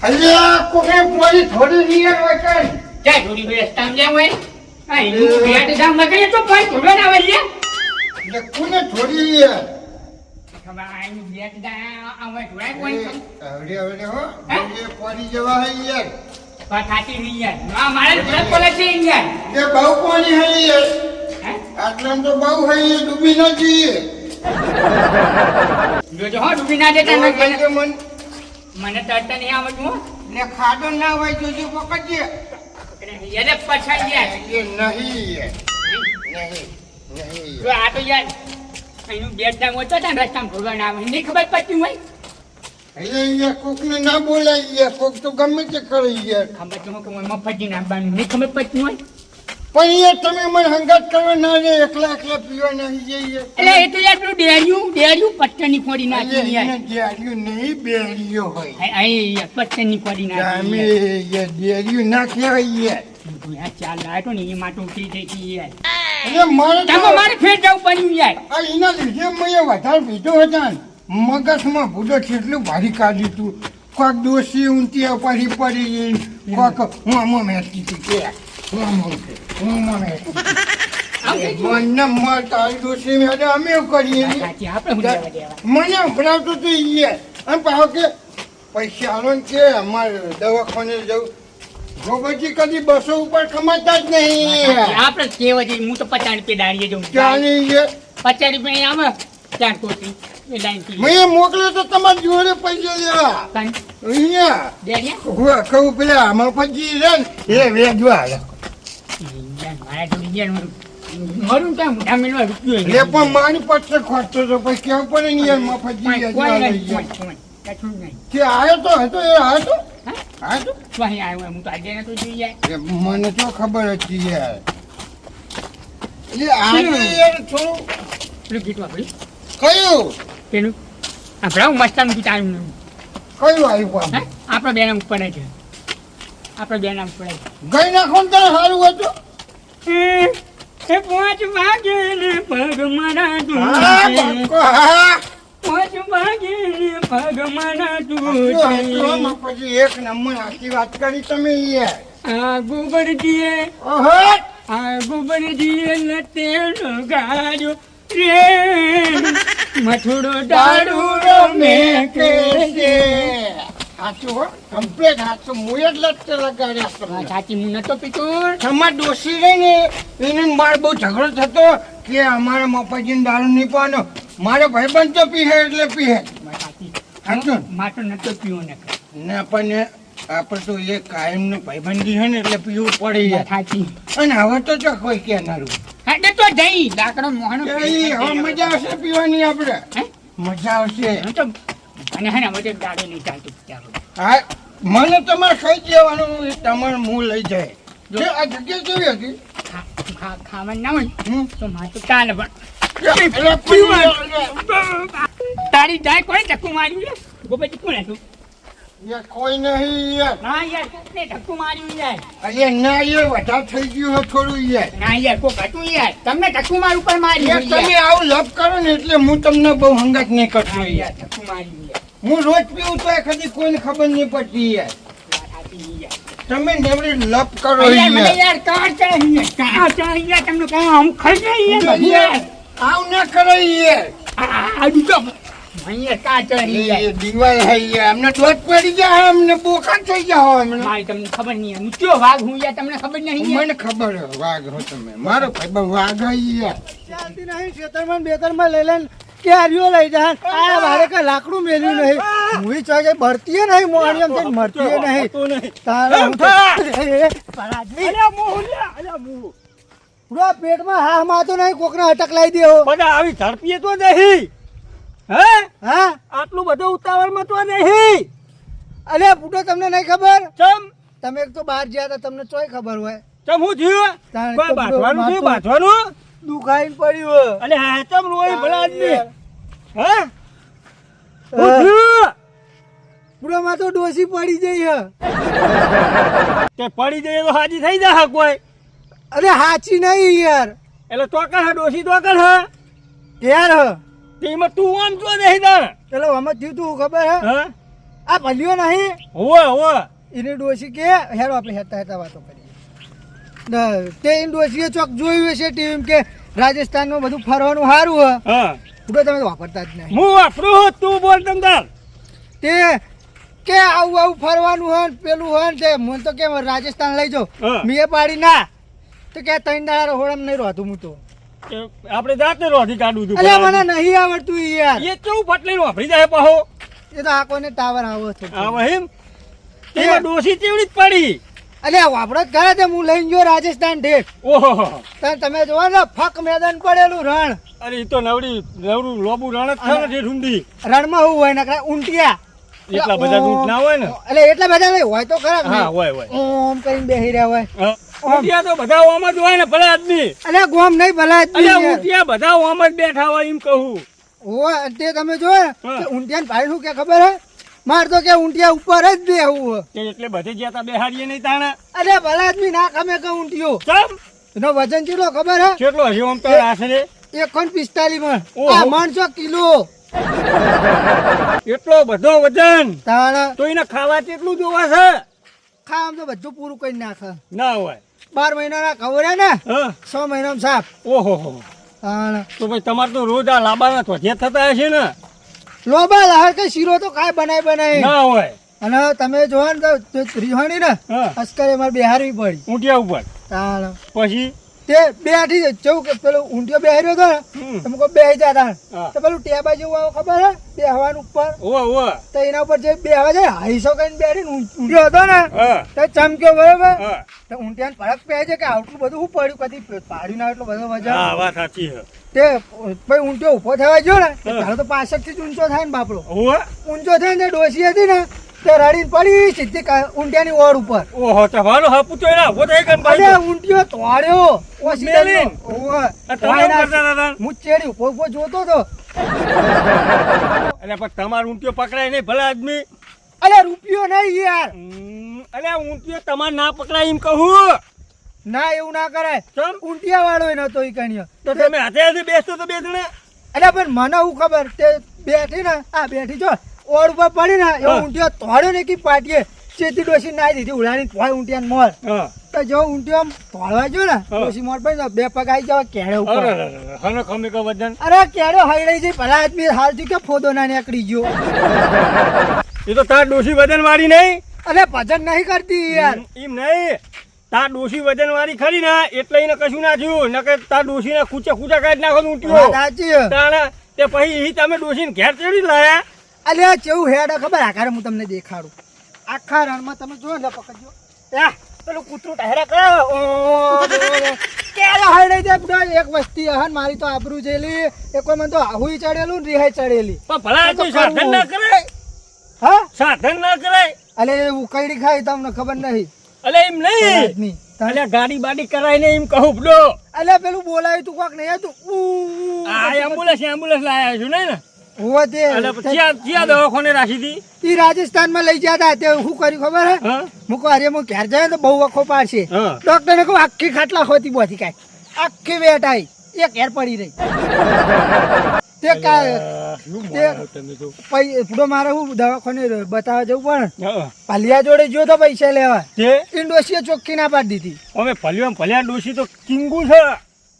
અલ્યા કોકે પોરી થોડી નિયર હોય કઈ ક્યાં થોડી હોય રસ્તામાં જેમ હોય આ હિન્દુ ભેટ જામ લગાય તો પાઈ થોડો ના આવે લે એટલે કોને થોડી યાર ખબર આઈ ભેટ દા આવે થોડા કોઈ હવે હો એ પોરી જવા હે યાર પાઠાતી નહીં યાર ના મારે થોડા કોલે છે યાર એ બહુ પાણી હે યાર હે આટલામ તો બહુ હે યાર ડૂબી ન જઈએ જો હો ડૂબી ના જતા મને મને તરતા નહીં આવડતું હો ને ખાડો ના હોય જોજો પકડજે યાર પછાઈ યાર એ નહીં યાર નહીં જો આ તો યાર એનું બેટ ડામ હોતો હતા ને રસ્તામાં ભોગવા ના આવે નહીં ખબર પડતી હોય અહીંયા કોકને ના બોલાય યાર કોક તો ગમે તે કરે યાર ખબર તો કે મફતી નાખવાનું નહીં ખબર પડતી હોય પણ યાર તમે મને હંગાત કરવા ના રે એકલા એકલા પીવા નહીં જઈએ એટલે એ તો યાર પેલું ડેરિયું પટ્ટની ફોડી નાખી યાર ડેરિયું નહીં બેરિયો હોય અહીં યાર પટ્ટની ફોડી નાખી અમે યાર ડેરિયું ના કહેવાય યાર યાર ચાલ લાયો ને એ માટે ઉઠી જઈ હતી યાર એટલે મારે તમે મારે ફેર જવું પડ્યું યાર આ એના લીધે મેં વધારે પીધો હતા ને મગજમાં ભૂલો કેટલું ભારી કાઢ્યું તું કોક દોશી ઊંટી પડી પડી કોક હું મેચી હતી કે મને તારી દોશી મેં અમે એવું કરીએ મને ભરાવતું હતું યાર અને પાછો કે પૈસા આલો ને કે અમારે દવાખાને જવું ગોબરજી કદી બસો ઉપર કમાતા જ નહીં આપણે કેવા જઈએ હું તો 50 રૂપિયા દાડીએ જઉં ચાલી યાર 50 રૂપિયા આવે ચાર કોટી એ લાઈન મેં મોકલ્યો તો તમારે જોડે પૈસા લેવા અહીંયા ડેરિયા કહું પેલા આમાં પછી રે ને એ વેચવા મારા જોડી ગયા મરું ત્યાં મોટા મેળવા રૂપિયો લે પણ મારી પત્તર ખોટતો તો પછી કેવું પડે ને યાર મફતજી કે આવ્યો તો હતો એ આવ્યો તો હું તો આજે નતો જોઈ યાર મને તો ખબર હતી યાર એટલે આજે યાર થોડું પેલું ગીત વાપર્યું કયું પેલું આપણા મસ્તાનું ગીત આવ્યું કયું આવ્યું આપણા બે નામ ઉપર છે આપણા બે નામ ઉપર ગઈ નાખો ને તારે સારું હતું એ 5 વાગે ને પગ મારા પાંચ વાગે ને પગ મારા પછી એક નંબર આખી વાત કરી તમે યાર આ ગોબરજીએ લતેલ ગાજો રે મથુડો દારૂ મેં કે સાચું હો કમ્પ્લેટ સાચું હું જ લટકે લગાડ્યા સાચી હું નતો પીતો તમાર ડોસી રહી ને એને માર બહુ ઝઘડો થતો કે અમારા મફાજીને દારૂ નહીં પીવાનો મારો ભાઈબંધ તો પીહે એટલે પીહે સાચું માટો નતો પીવો ને પણ આપણે તો એ કાયમનો ભાઈબંધી છે ને એટલે પીવું પડે સાચી અને હવે તો જો કોઈ કહેનારું એટલે તો જઈ ડાકડો મોહનો હવે મજા આવશે પીવાની આપણે મજા આવશે તો અને હે ને હવે દાડે નહીં ચાલતું હા મને તમારે ખાઈ જવાનું તમારે મું લઈ જાય જો આ જગ્યા કેવી હતી ખાવાનું ના હોય તો માથું ચાલે પણ તારી જાય કોને ધક્કું માર્યું ગોપેજી કોણ હતું કોઈ નહીં યાર ના યાર કોને ધક્કું માર્યું યાર અરે ના યાર વધારે થઈ ગયું હોય થોડું યાર ના યાર કોક હતું યાર તમને ધક્કું મારું પર માર્યું તમે આવું લપ કરો ને એટલે હું તમને બહુ હંગાત નહીં કરતો યાર ધક્કું માર્યું યાર હું રોજ પીવું તો કદી કોઈને ખબર નહીં પડતી યાર તમે નેવડી લપ કરો યાર કાર ચાહીએ તમને કહું આમ ખાઈ જાય યાર આવ ના કરે યાર આ દુકો અહીંયા કા ચાહીએ દિવાલ હે યાર અમને દોત પડી ગયા અમને બોખા થઈ ગયા અમને મારી તમને ખબર નહીં હું કયો વાઘ હું યાર તમને ખબર નહીં મને ખબર હે વાઘ હો તમે મારો ભાઈ વાઘ હે યાર ચાલતી નહીં ખેતરમાં બેતરમાં લઈ લઈને કેરીઓ લઈ જા આ મારે કે લાકડું મેલ્યું નહીં મુઈ ચાગે ભરતીએ નહીં મોણી એમ થઈને મરતીએ નહીં તારા પૂરા પેટમાં હા માતો નહીં કોકને અટક લાવી દેવો બધા આવી ઝડપીએ તો નહીં હે હા આટલું બધું ઉતાવળમાં તો નહીં અલે પૂટો તમને નહીં ખબર ચમ તમે એક તો બહાર ગયા હતા તમને ચોય ખબર હોય ચમ હું થયું કોઈ બાંધવાનું થયું બાંધવાનું દુખાઈને પડ્યું અલે હા ચમ રોઈ ભલા આદમી હે પૂરામાં તો ડોસી પડી જઈ હે તે પડી જઈએ તો હાજી થઈ જા કોઈ અરે હાચી નહીં યાર એટલે તોકર હે ડોસી તોકર હે યાર હ તેમાં તું આમ જો નહીં દા ચલો આમાં થયું તું ખબર હે હા આ ભલ્યો નહીં હોવે હોવે એને ડોશી કે હેરો આપણે હેતા હેતા વાતો કરીએ તે એને ડોશીએ ચોક જોયું હશે ટીવી કે રાજસ્થાનમાં બધું ફરવાનું સારું હ હા ઉડો તમે તો વાપરતા જ નહીં હું વાપરું તું બોલ તમતાર તે કે આવું ફરવાનું હોય ને પેલું હોય ને તે મને તો કેમ રાજસ્થાન લઈ જાઓ હા. મેં પાડી ના તો કે ત્રણ દાડા રહોડામાં નહીં રહેતું હું તો આપણે જાતે રોધી કાઢું તું અલ્યા મને નહીં આવડતું યાર એ કેવું ફટલી વાપરી જાય પાહો એ તો આ કોને ટાવર આવો છો આવા એમ તેમાં ડોસી ચેવડી જ પડી અલ્યા વાપરો જ કરે તે હું લઈને ગયો રાજસ્થાન ઠેઠ ઓહો તમે જોવો ને ફક મેદાન પડેલું રણ અરે ઈ તો નવરું લોબુ રણ જ છે ને ઢૂંઢી રણમાં શું હોય નકરા ઊંટિયા એટલા બધા ઊંટ ના હોય ને એટલે એટલા બધા નહીં હોય તો ખરા હા હોય હોય ઓમ કરીને બેહી રહ્યા હોય હા. ઊંટિયા તો બધા ઓમ જ હોય ને ભલે આદમી અલ્યા ગોમ નહીં ભલા જ અલ્યા નહીં ઊંટિયા બધા ઓમ જ બેઠા હોય એમ કહું હોય તે તમે જોયો ને હા. કે ઊંટિયાને ભાઈ શું કે ખબર હે માર તો કે ઊંટિયા ઉપર જ બેહવું તે એટલે બધે ગયા તા બેહાડીએ નહીં તાણે અરે ભલા આદમી ના ખમે કે ઊંટિયો ચમ એનો વજન કેટલો ખબર હે કેટલો હશે ઓમ તો આશરે 145 માં ઓહો. આ 500 કિલો એટલો બધો વજન તાણા તો એને ખાવા કેટલું જોવા છે ખામ તો બધું પૂરું કરી નાખે ના હોય 12 મહિનાના ખવરે ને હા 6 મહિનામાં સાફ ઓહો હો તાણા તો ભાઈ તમારે તો રોજ આ લાંબાના ધોધે થતા હશે ને લોબા લહર કે શીરો તો કાંઈ બનાય ના હોય અને તમે જોવો ને તો રીહાણી ને હા અસ્કરે મારે બેહારવી પડી ઊંટિયા ઉપર તાણા પછી તે બેઠી જવું કે પેલો ઊંટિયો બેહર્યો હતો ને હમ. તમે કોઈ બેહી જતા હા. તો પેલું ટેબા જેવું આવે ખબર હે બેહવાનું ઉપર ઓવા ઓવા તો એના ઉપર જે બેહવા જાય હાઈસો કરીને બેઠીને ઊંટિયો હતો ને હા તો ચમક્યો બરોબર હા તો ઊંટિયાને ફરક પહેરે છે કે આટલું બધું શું પડ્યું કદી પાડ્યું ના એટલો બધો વજન હા વાત સાચી છે તે પછી ઊંટિયો ઊભો થવા ગયો ને હા. તારો તો પાછળથી જ ઊંચો થાય ને બાપડો ઓવા ઊંચો થઈને તે ડોસી હતી ને તે રડીને પડી સીધી ઊંટિયાની ઓળ ઉપર ઓહો તો ભાલો હપુતો એના ઉભો થઈ ગયો અરે ભાઈ ઊંટિયો તોડ્યો ઓછી મેલીન. ઓવે. આ તમે શું કરતા હતા? હું ચેડી ઉભો ઉભો જોતો તો અરે પણ તમારો ઊંટિયો પકડાય નહીં ભલા આદમી અરે રૂપિયો નહીં યાર અરે ઊંટિયો તમારે ના પકડાય એમ કહું ના એવું ના કરાય ચમ ઊંટિયા વાળો નતો ઈ કણ્યો તો તમે હાથે હાથે બેસતો તો બે જણા અરે પણ મને હું ખબર તે બેઠી ને આ બેઠી જો ઓળ ઉપર પડી ને એવો હા. ઊંટિયો તોડ્યો ને કે પાટીએ ચેતી ડોસી નાઈ દીધી ઉડાડીને તોય ઊંટિયાને મોર હા તો જો ઊંટિયો આમ તોડવા ગયો ને હા. ડોસી મોર પડી તો બે પગ આવી જાવ કેળે ઉપર હનો ખમે કો વજન અરે કેળો હૈરાઈ જઈ ભલા આદમી હાલ થી કે ફોદો ના નીકળી ગયો એ તો તાર ડોસી વજન વાળી નહીં અરે ભજન નહીં કરતી યાર એમ નહીં તાર ડોસી વજન વાળી ખરી ને એટલે એને કશું ના થયું નકર તાર ડોસી ને કૂચે કાઢી નાખો વાત ઊંટિયો સાચી છે. તાણે તે પછી ઈ તમે ડોસીને ઘેર ચડી લાયા અલ્યા કેવું હેડ ખબર આખરે હું તમને દેખાડું આખા રણમાં તમે જો ને પકડજો યા પેલું કૂતરું ટાયરા કરે કેળો હૈરાઈ જાય બુડા એક વસ્તી હન મારી તો આબરૂ જેલી એક વાર મને તો આહુઈ ચડેલું ને રિહાઈ ચડેલી પણ ભલા આ તો આદમી સાધન કરવું. ના કરાય હા સાધન ના કરાય અલે ઉકળી ખાઈ તમને ખબર નહીં અલે એમ નહીં આદમી અલે ગાડી બાડી કરાય ને એમ કહું બડો અલે પેલું બોલાયું તું કોક નહીં તું આ એમ્બ્યુલન્સ લાયા છું નહીં ને હોવા તે અલે ક્યાં દવાખાને રાખી હતી ઈ રાજસ્થાનમાં લઈ ગયા હતા તે શું કર્યું ખબર હે હા મૂકો અરે હું ઘેર જાય તો બહુ વખો પાડશે હા ડોક્ટરને કહું આખી ખાટલા ખોતી બોથી કાંઈ આખી વેટ આવી એક ઘેર પડી રહી તે પૂડો મારે હું દવાખાને બતાવવા જવું પડે પાલિયા જોડે જો તો પૈસા લેવા તે ઇન્ડોસીએ ચોખ્ખી ના પાડી દીધી અમે ભલ્યા ડોસી તો કિંગુ છે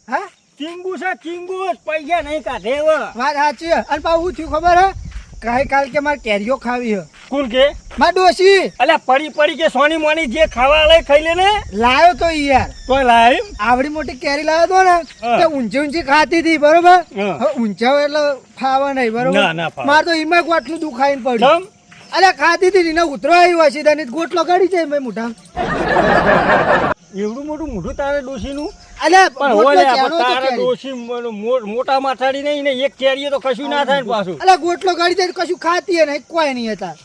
હા કિંગુ છે કિંગુ પૈસા નહીં કાઢે હવે વાત સાચી છે. અને પાછું શું થયું ખબર હે કાલ કે મારે કેરીઓ ખાવી હે કોણ કે માર ડોસી અલ્યા પડી કે સોની મોની જે ખાવા લઈ ખાઈ લે ને લાયો તો ઈ યાર તો લાય આવડી મોટી કેરી લાવ્યો તો ને હા. તે ઊંચી ઊંચી ખાતી હતી બરોબર હા. હવે ઊંચા હોય એટલે ફાવા નહીં ના, બરોબર ના ફાવે. મારે તો ઈમાં ગોટલું દુખાઈને પડ્યું ચમ અરે ખાતી હતી ને ઉતરો આવ્યો હશે તને ગોટલો કાઢી જાય મેં મોઢા એવડું મોટું મોઢું તારે ડોશીનું અલે પણ ગોટલો ઓલે ચાણો તો તારે કેરી. ડોશી મોટા માથાડી નહીં ને એક કેરીએ તો કશું ના થાય ને પાછું અલે ગોટલો કાઢી જાય તો કશું ખાતી નહીં કોઈ નહીં હતા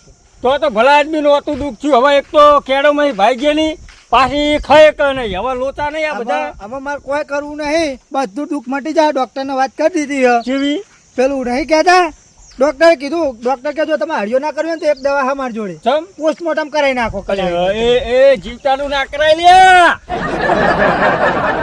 તો ભલા આદમી નું હતું દુઃખ થયું હવે એક તો કેળો માં ભાઈ ગયેલી પાછી ખાય કે નહીં હવે લોચા નહીં આ બધા હવે મારે કોઈ કરવું નહીં બધું દુઃખ મટી જાય ડોક્ટર ને વાત કરી દીધી હે. જેવી પેલું નહીં કહેતા ડોક્ટરે કીધું ડોક્ટર કે જો તમે હળિયો ના કર્યો ને તો એક દવા હા મારી જોડે ચમ પોસ્ટમોર્ટમ કરાવી નાખો એ જીવતાનું ના કરાય લ્યા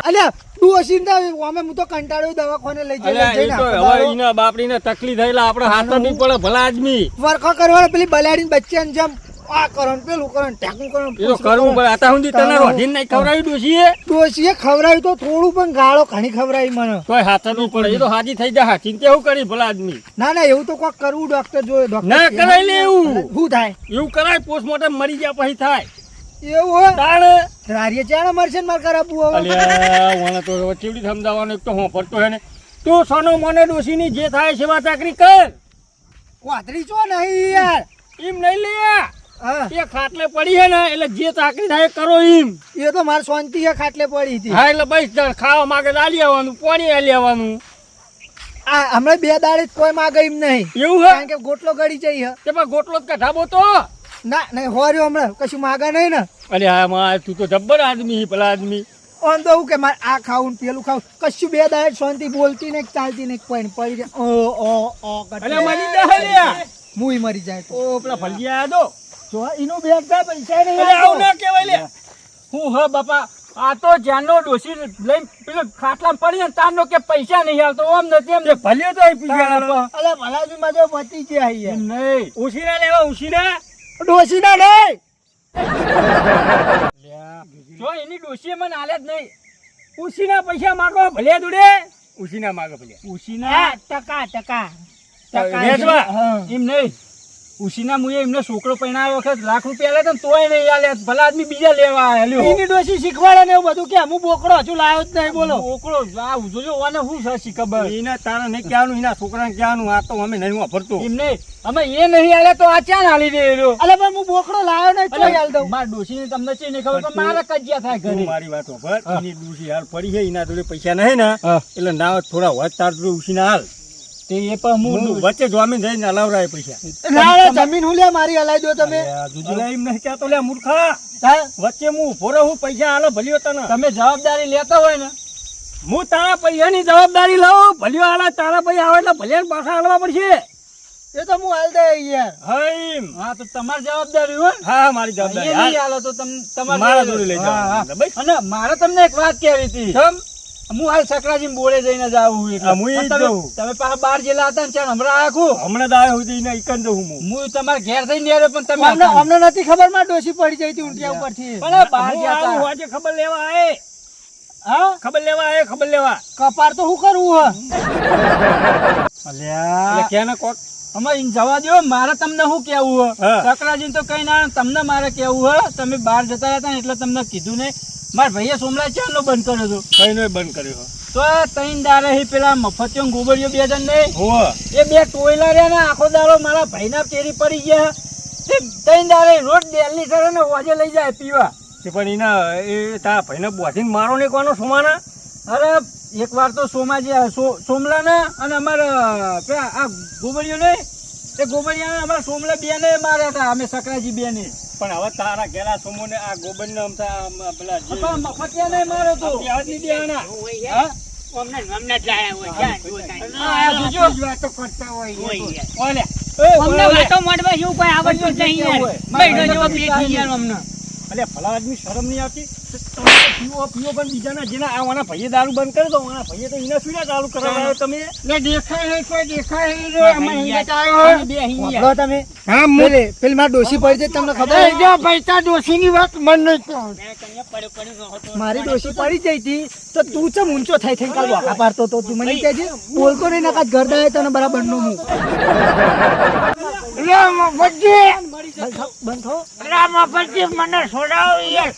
અલ્યા ડોશીને તો અમે હું તો કંટાળ્યો દવાખાને લઈ અલ્યા, એ તો હવે એના બાપડીને તકલીફ થયેલા આપણે હાથ બી પડે ભલા આદમી વરખો કરવા પેલી બલાડીને બચ્ચાને જેમ આ કરો ને પેલું કરો ને ટેકું કરો ને એ તો કરવું પડે અત્યાર સુધી તને રોધીને નહીં ખવડાવ્યું ડોશીએ ડોશીએ ખવડાવ્યું તો થોડું પણ ગાળો ઘણી ખવડાવી મને તોય હાથનું પડે એ તો હાજી થઈ જાય ચિંતા શું કરી ભલા આદમી ના ના એવું તો કોક કરવું ડોક્ટર જોયે ના કરાય લે એવું શું થાય એવું કરાય પોસ્ટમોર્ટમ મરી ગયા પછી થાય એવું હોય તાણ રારીએ ચાણે મરશે ને મારે કરાવવું હવે અલ્યા મને તો હવે કેવડી સમજાવવાનું એક તો હું પડતો હે ને તું સોનો મને ડોશીની જે થાય સેવા ચાકરી કર વાતરી છો નહીં યાર એમ નહીં લે હા એ ખાટલે પડી હે ને એટલે જે ચાકરી થાય એ કરો એમ એ તો મારી શાંતિ છે ખાટલે પડી હતી હા એટલે બસ તાર ખાવા માંગે તો આલી આવવાનું પાણી આલી આવવાનું આ હમણાં 2 દાડે જ કોઈ માગે એમ નહીં એવું હે કારણ કે ગોટલો ગળી જઈ હે તે પણ ગોટલો જ કઢાબો તો ના નહીં હોર્યો હમણાં કશું માગા નહીં ને અરે હા માં તું તો જબ્બર આદમી ભલા આદમી ઓન તો હું કે મારે આ ખાવું ને પેલું ખાવું કશું 2 દાડે શાંતિ બોલતી ને ચાલતી ને પડી જાય ઓ અરે મરી જા લ્યા મુઈ મરી જાય તો ઓ પેલા ફલગિયા દો જો એનું બેગ થાય પૈસા નહીં અરે આવું ના કહેવાય લે હું હ બાપા આ તો જાનો ડોસી લઈને પેલો ખાટલામાં પડી ને તારનો કે પૈસા નહીં આવતો ઓમ નથી એમ ભલ્યો તો પૈસા અલે ભલાજી માં તો પતી ગયા યાર નહીં ઉશીના લેવા ઉશીના ડોસીના નહીં જો એની ડોસીએ મને આલે જ નહીં ઉશીના પૈસા માગો ભલે દુડે ઉશીના માગો ભલે ઉશીના ટકા વેચવા હા. એમ નહીં ઉશીના મુએ એમને છોકરો પહેણાવ્યો વખત લાખ રૂપિયા આલે તો તોય નહીં આલે ભલા આદમી બીજા લેવા આલ્યો એની ડોસી શીખવાડે ને એવું બધું કે હું બોકડો હજુ લાવ્યો જ નહીં બોલો છોકરો આ જોજો ઓને શું છે શી ખબર એને તારા નહીં કહેવાનું એના છોકરાને કહેવાનું આ તો અમે નહીં વાપરતો એમ નહીં અમે એ નહીં આલે તો આ ચાન આલી દે એરો અલે પણ હું બોકડો લાવ્યો નહીં તો હાલ દઉં માર ડોશીને તમને છે નહીં ખબર પણ મારા કજિયા થાય ઘરે મારી વાત હોભર એની ડોશી હાલ પડી છે એના જોડે પૈસા નહીં ને એટલે ના થોડા વચ તાર જોડે ઉછીને હાલ તે એ પણ હું વચ્ચે જમીન જઈને હલાવરાય પૈસા ના જમીન હું લે મારી હલાઈ દો તમે જુજુલા એમ નહીં કહેતો લે મૂર્ખા હા? વચ્ચે હું ઉભો રહું પૈસા હાલો ભલ્યો તને તમે જવાબદારી લેતા હોય ને હું તારા પૈસાની જવાબદારી લઉં ભલ્યો હાલા તારા પૈસા આવે એટલે ભલે પાછા હાલવા પડશે એ તો હું હાલ દે યાર હઈમ હા તો તમારી જવાબદારી હોય હા મારી જવાબદારી નહીં હાલો તો તમારે મારા જોડે લઈ જાવ અને મારે તમને એક વાત કહેવી હતી હું હાલ સકરાજી બોલે જઈને જાવું તમે પાછા 12 જેલા હતા ને ચાલ હમણાં આખું હમણાં જ આવ્યો સુધી ને ઈકન જવું હું તમારા ઘેર થઈને આવ્યો પણ તમે અમને નથી ખબર માં ડોસી પડી જઈ હતી ઊંટિયા ઉપરથી પણ 12 ગયા હતા આજે ખબર લેવા આયે હા ખબર લેવા આયે ખબર લેવા કપાર તો શું કરવું હ અલ્યા કેને કોક અમે જવા દો મારે તમને શું કેવું હ સકરાજી તો કઈ ના તમને મારે કેવું હ તમે બહાર જતા હતા ને એટલે તમને કીધું ને મારા ભાઈએ સોમલા ચાર નો બંધ કર્યો હતો કઈ નો બંધ કર્યો તો તૈન દારે પેલા મફતિયો ગોબરીઓ 2 જણ નહીં હોવ એ 2 ટોયલા રહ્યા ને આખો દાડો મારા ભાઈના પેરી પડી ગયા તે તૈન દારે રોજ ડેલની સરે ને વાજે લઈ જાય પીવા તે પણ એના એ તારા ભાઈને બોધીને મારો ને કોનો સોમાના અરે એક વાર તો સોમાજી સોમલા ને અને અમારા પેલા આ ગોબરીઓ ને એ ગોબરિયા અમારા સોમલા 2 ને માર્યા હતા અમે સકરાજી 2 ને પણ હવે તારા ઘેરા સોમો ને આ ગોબન ને અમતા પેલા જે મફતિયા ને માર્યો તો યાદ નહીં દેવાના હા અમને જ લાયા હોય ક્યાં જોતા આ જોજો વાતો કરતા હોય ઓલે અમને વાતો મોડવા જેવું કોઈ આવડતું જ નહીં યાર બૈડો જેવો બેઠી યાર અમને અલે ભલા આદમી શરમ નહીં આવતી તમે પીવો પણ બીજાના જેના આવવાના ભાઈએ દારૂ બંધ કરી દો આના ભાઈએ તો એના સુના ચાલુ કરાવ્યો તમે લે દેખાય નહીં કોઈ દેખાય નહીં રે અમે અહીંયા આવ્યો બે અહીંયા તમે હા પેલી માર ડોસી પડી જાય તમને ખબર એ જો પૈસા ડોશીની વાત મન નહીં કહો. મારી ડોસી પડી જઈ હતી તો તું ચમ ઊંચો થઈ થઈને કાલ વાકા પાડતો તો તું મને કહેજે બોલતો નહીં નકા ઘર દાય તને બરાબર નો હું લે મફતજી બંધ થો લે મફતજી મને છોડાવો યાર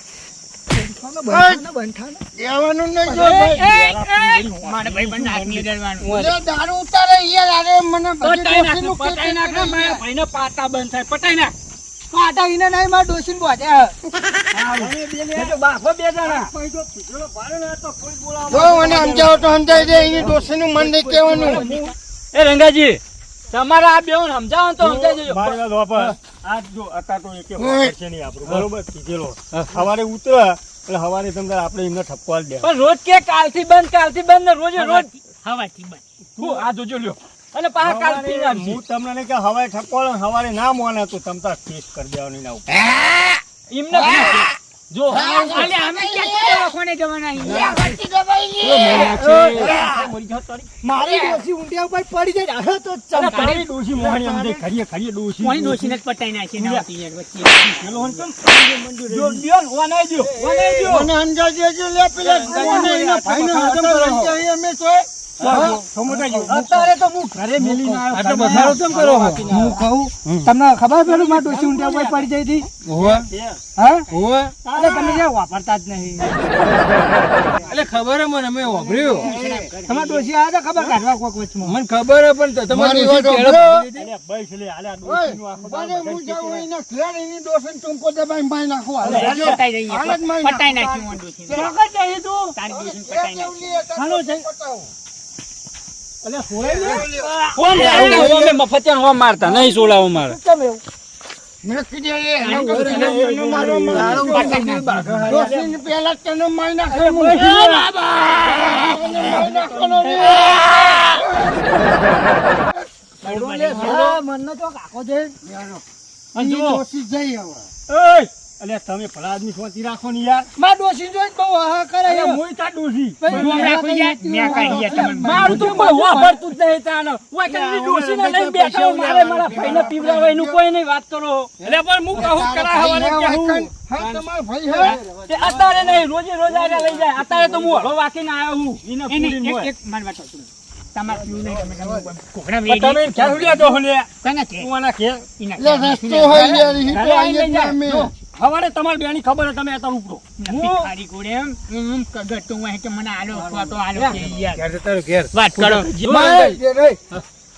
બંઠાને દેવાનું નહીં જો ભાઈ મારે ભાઈ બંને આદમી ડરવાનું લે દારૂ ઉતારે યાર અરે મને બધી પટાઈ નાખ ડોશીનું મારા ભાઈને પાટા બંધ થાય પટાઈ નાખ પાટા ઈને નહીં માર ડોસીને બોધ્યા બાફો 2 જણા જો મને સમજાવો તો સમજાવી દે એની ડોશીનું મન નહીં કહેવાનું એ રંગાજી તમારે આ બેઉન સમજાવો તો સમજાઈ જજો મારી વાત વાપર આજ જો અત્યારે તો એકે વાપર છે નહીં આપણું બરોબર કીધેલો સવારે ઉતરે એટલે સવારે તમને આપણે એમને ઠપકો આલી દે પણ રોજ કે કાલથી બંધ ને રોજે રોજ હવાથી બંધ હું આ જોજો લ્યો અને પાછા કાલ પી હું તમને નહીં કે હવારે ઠપકો આલે સવારે ના મોને તો તમ તાર ટેસ્ટ કરી દેવાની ના ઉપર એમને જો અલે અમે ક્યાં દવાખાને જવાના મારી ડોશી ઊંડિયા ઉપર પડી જાય હવે તો ચમ તારી ડોશી મોહણી અમને ખરીએ ખરીએ ડોશી કોની ડોશીને જ પટાઈ નાખી નાવતી યાર વચ્ચે પેલો હન કેમ જો દિયોન વનાઈ દો મને અંદાજ દેજો લે પેલા કોને એના ભાઈને હદમ કરો અમે તો અત્યારે તો હું ઘરે મેલીને આવ્યો વધારો કેમ કરો હું કહું તમને ખબર પેલું મારી ડોશી ઊંડિયા ઉપર પડી જાય હતી હા અરે તમે જ્યાં વાપરતા જ નહીં એટલે ખબર હે મને મેં વાપર્યું તમારા ડોશી આવ્યા હતા ખબર કાઢવા કોક વચમાં મને ખબર હે પણ તમારી વાત અરે બસ લે આલે આ ડોશીનું આખું મને હું જાઉં એના ઘેર એની દોસ્તને ટૂંકો દબાઈને મારી નાખો હાલે પટાઈ જઈએ હાલ જ મારી પટાઈ નાખી મોન ડોશી ચોકડ જઈ તું તારી ડોશીને પટાઈ નાખી હાલો જઈ અલે સોળાઈ કોણ અમે મફતિયાન હો મારતા નહીં સોળાવો મારે કેમ એવું મેં કીધું એ એનો મારો દોસ્તને પહેલા તને મારી નાખે હા મને તો કાકો છે દોસ્તી જઈ હવે ઓય અલે તમે ભલા આદમી શાંતિ રાખો ને યાર મારી ડોશી જોઈ બહુ હા કરે અરે મોય તા ડોશી ગોમ રાખો યાર મેં કાઢી યાર તમે મારું તો કોઈ વાપરતું જ નહીં તાનો ઓય કે ડોશીને લઈને બેઠા હો, મારે મારા ભાઈને પીવડાવે એનું કોઈ નહીં વાત કરો એટલે પણ હું કહું કરા હવાને કહું હા તમારો ભાઈ હે તે અત્યારે નહીં રોજે રોજ આને લઈ જાય અત્યારે તો હું હળો વાકીને આવ્યો હું એને પૂરીને એની હોય એક મારી વાત સાંભળો. તમારે પીવું નહીં તમે કોકડા પણ તમે વેડી ક્યાં ઉડ્યા તો હલે કને કે તું આના ઘેર ઈના લે રસ્તો હોય યાર ઈ તો અરે આઈ આઈએ લઈ જા. અમે જો, હવારે તમારી બેની ખબર હે તમે અત્યારે ઉપડો ભિખારી ઘોડે એમ કગટતું હોય કે મને આલો ફોટો આલો કે યાર ઘેર તારો ઘેર વાત કરો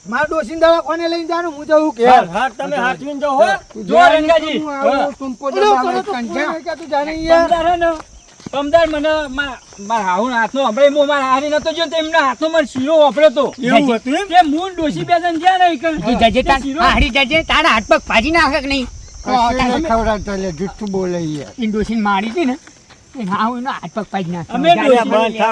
મારા ડોશી દવાખાને લઈને જાનું હું જવું કે હા હા તમે હાથવીને જાઓ હો જો રંગાજી તુંપો તું જાણી યાર પમદાર હે ને પમદાર મને મારા હાહુ હાથનો હમણાં હું મારા હારી નતો જો તો એમના હાથનો મને શીરો વાપર્યો તો એવું હતું એમ તે મૂન ડોશી બે જણ ગયા ને ઈ કણ. તું જજે તાર હારી જજે તારા હાથ પગ ભાજી નાખે કે નહીં ખવડાવતા લે જુઠ્ઠું બોલે યાર ઇન્ડોસીન મારી હતી ને એ હા એનો હાથ પગ ભાજી નાખે અમે ડોશી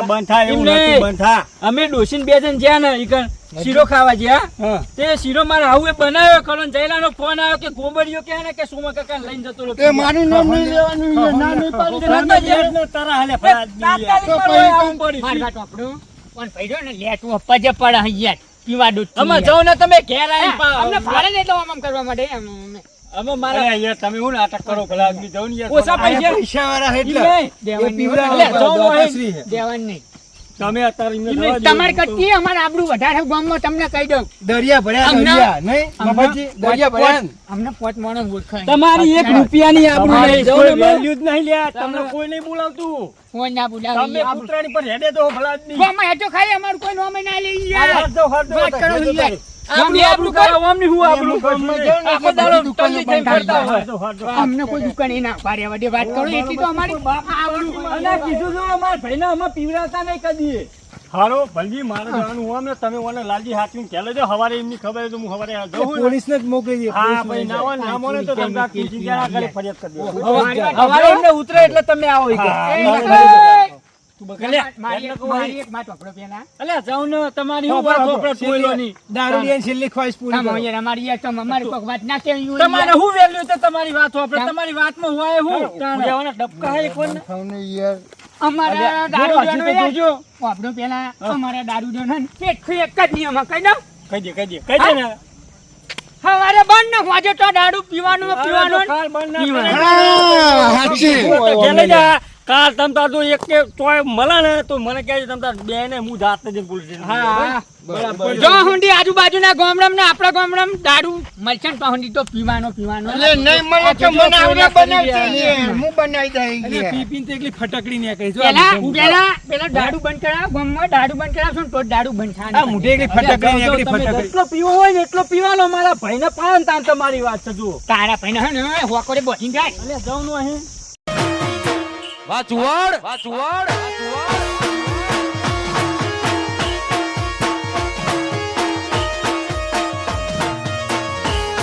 બંધ થા એવું નતું બંધ થા અમે ડોશીને બે જણ ગયા ને ઈ કણ શીરો ખાવા ગયા તે શીરો મારા હાઉએ બનાવ્યો ખરો ને જયલાનો ફોન આવ્યો કે ગોબરિયો કે ને કે સોમા કાકા લઈને જતો રહ્યો એ મારું નામ નહીં લેવાનું યાર ના નહીં પાડી તારા હાલે ફરાદ તો પછી મારી વાત વાપરો પણ ભઈડો ને લેટું પજે પડે હૈયા પીવા દૂધ અમે જાઓ ને તમે ઘેર આવીને પાવ. અમને ભાડે જ એટલે આમ કરવા માટે અમે મારા યાર તમે હું નાટક કરો ભલા આદમી જાઓ ને યાર ઓછા પૈસા પૈસાવાળા ઈ એટલે નહીં. દેવાનું પીવડાવો. નહીં. જાઓ નો હે. દેવાનું નહીં તમે અત્યારે એમને જવા દ્યો. તમારે કટકી અમારે આબરૂ વધારે ગામમાં તમને કહી દઉં દરિયા ભર્યા અમને- દરિયા નહીં મફતજી દરિયા ભર્યા ને? અમને પોત માણસ ઓળખાય તમારી એક રૂપિયાની આબરૂ તમારી નહીં. કોઈ કોઈ value જ નહીં લ્યા. તમને કોઈ નહીં બોલાવતું. ફોન ના તમે બોલાવી કૂતરાની પર હેડે તો ભલા આદમી. ગામમાં હેઠો ખાઈ અમારું કોઈ નોમે ના લઈ યાર હાથ દો, હાથ દો. વાત કરો હેડો યાર. તારે. આમની આબરૂ કરો, આમની હું આબરૂ કરું? આખો દાડો ટંગી થઈને ફરતા હોય. અમને કોઈ દુકાને ના પાડે વડે વાત કરો એટલી તો અમારી આબરૂ. અને આ કીધું તો અમારા ભાઈને અમે પીવડાવતા નહીં કદીએ. હારો ભલજી મારે જવાનું હોય ને તમે ઓને લાલજી હાથવીને કહેલો જો હવારે એમની ખબર હોય તો હું હવારે જાઉં ને. પોલીસને જ મોકલી દે હા ભાઈ ના હોય ને ના મળે તો તમને આખી ચિંતા ના કરે ફરિયાદ કરી દો. હવારે એમને ઉતરે એટલે તમે આવો એ, અલ્યા, મારી એટલે એક- કહું મારી એક વાત વાપરો પેલા અલ્યા જાઉં ને તમારી હું વાત વાપરો બોલવાની. દારૂડિયાની છેલ્લી ખ્વાહિશ પૂરી આમ કરો. યાર અમારી યાર તો અમારી કોઈક વાત ના કેવી હોય તમારે યાર. શું વેલ્યુ તો તમારી વાત વાપરો તમારી વાતમાં હોય હું ઉજાવાના ડબકા હે એક વાર ને. ખાવને યાર અમારા જો, દારૂ હજી તો જોજો. વાપરો પેલા અમારા દારૂ એક જ નિયમ કહી દઉં કહી દે કહી દે કહી દે ને. સવારે બંધ ને વાજે તો દારૂ પીવાનું પીવાનું કાલ બંધ ના પીવાનું. કરે. હા સાચી ઘેલે જા. કાલ તમ તાર જો એક કે તોય મળે ને તો મને કહેજો તમ તાર બે ને હું જાતે જઈને પોલીસ સ્ટેશન હા બરાબર. જો હુંડી આજુબાજુના ગામડામાં ને આપણા ગામડામાં દારૂ મળશે ને તો હુંડી તો પીવાનો એટલે નહીં મળે તો મને આવડે બનાવશે યાર. હું બનાવી દઈ યાર. પેલા દારૂ બંધ કરાવ ગામમાં દારૂ બંધ કરાવશો ને તો જ દારૂ બંધ થાય એટલો પીવો હોય ને એટલો પીવાનો મારા ભાઈને પાડે ને તાર તમારી વાત છે જુઓ. તારા ભાઈને હે ને હોકોરે બોધી જાય અલ્યા જાઉં નું અહીં વાચુવાડ